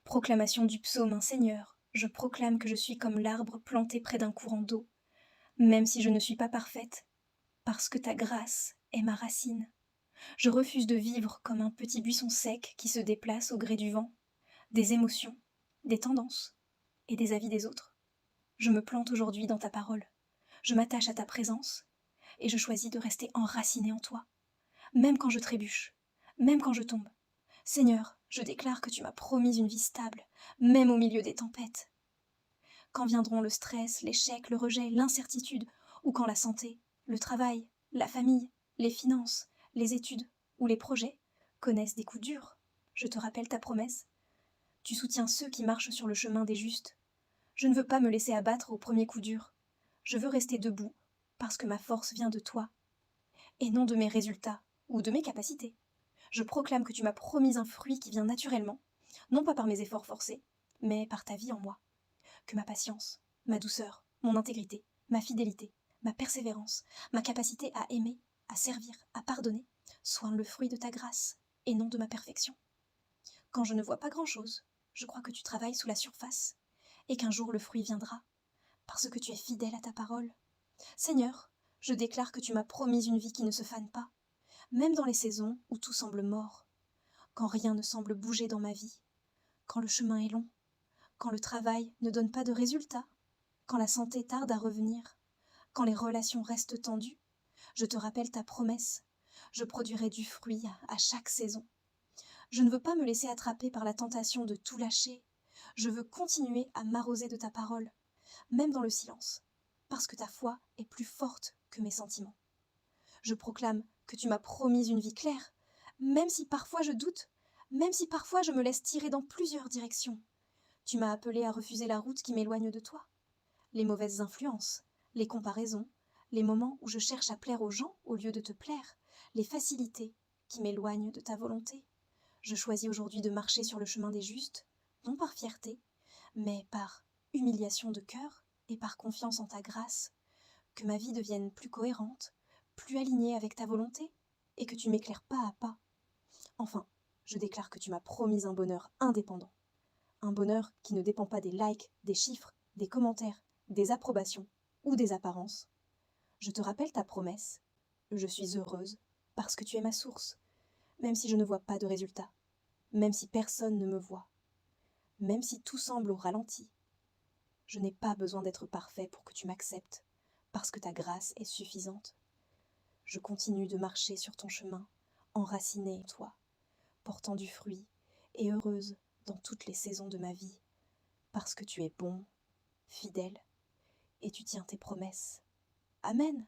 Proclamation du psaume, un Seigneur, je proclame que je suis comme l'arbre planté près d'un courant d'eau, même si je ne suis pas parfaite, parce que ta grâce est ma racine. Je refuse de vivre comme un petit buisson sec qui se déplace au gré du vent, des émotions, des tendances et des avis des autres. Je me plante aujourd'hui dans ta parole, je m'attache à ta présence et je choisis de rester enracinée en toi, même quand je trébuche, même quand je tombe. Seigneur, je déclare que tu m'as promis une vie stable, même au milieu des tempêtes. Quand viendront le stress, l'échec, le rejet, l'incertitude, ou quand la santé, le travail, la famille, les finances, les études ou les projets connaissent des coups durs, je te rappelle ta promesse. Tu soutiens ceux qui marchent sur le chemin des justes. Je ne veux pas me laisser abattre au premier coup dur. Je veux rester debout parce que ma force vient de toi, et non de mes résultats ou de mes capacités. Je proclame que tu m'as promis un fruit qui vient naturellement, non pas par mes efforts forcés, mais par ta vie en moi. Que ma patience, ma douceur, mon intégrité, ma fidélité, ma persévérance, ma capacité à aimer, à servir, à pardonner, soient le fruit de ta grâce et non de ma perfection. Quand je ne vois pas grand-chose, je crois que tu travailles sous la surface et qu'un jour le fruit viendra, parce que tu es fidèle à ta parole. Seigneur, je déclare que tu m'as promis une vie qui ne se fane pas, même dans les saisons où tout semble mort, quand rien ne semble bouger dans ma vie, quand le chemin est long, quand le travail ne donne pas de résultats, quand la santé tarde à revenir, quand les relations restent tendues. Je te rappelle ta promesse, je produirai du fruit à chaque saison. Je ne veux pas me laisser attraper par la tentation de tout lâcher, je veux continuer à m'arroser de ta parole, même dans le silence, parce que ta foi est plus forte que mes sentiments. Je proclame que tu m'as promis une vie claire, même si parfois je doute, même si parfois je me laisse tirer dans plusieurs directions. Tu m'as appelé à refuser la route qui m'éloigne de toi, les mauvaises influences, les comparaisons, les moments où je cherche à plaire aux gens au lieu de te plaire, les facilités qui m'éloignent de ta volonté. Je choisis aujourd'hui de marcher sur le chemin des justes, non par fierté, mais par humiliation de cœur et par confiance en ta grâce, que ma vie devienne plus cohérente, plus alignée avec ta volonté, et que tu m'éclaires pas à pas. Enfin, je déclare que tu m'as promis un bonheur indépendant, un bonheur qui ne dépend pas des likes, des chiffres, des commentaires, des approbations ou des apparences. Je te rappelle ta promesse, je suis heureuse parce que tu es ma source, même si je ne vois pas de résultat, même si personne ne me voit, même si tout semble au ralenti. Je n'ai pas besoin d'être parfait pour que tu m'acceptes, parce que ta grâce est suffisante. Je continue de marcher sur ton chemin, enracinée en toi, portant du fruit et heureuse dans toutes les saisons de ma vie, parce que tu es bon, fidèle, et tu tiens tes promesses. Amen.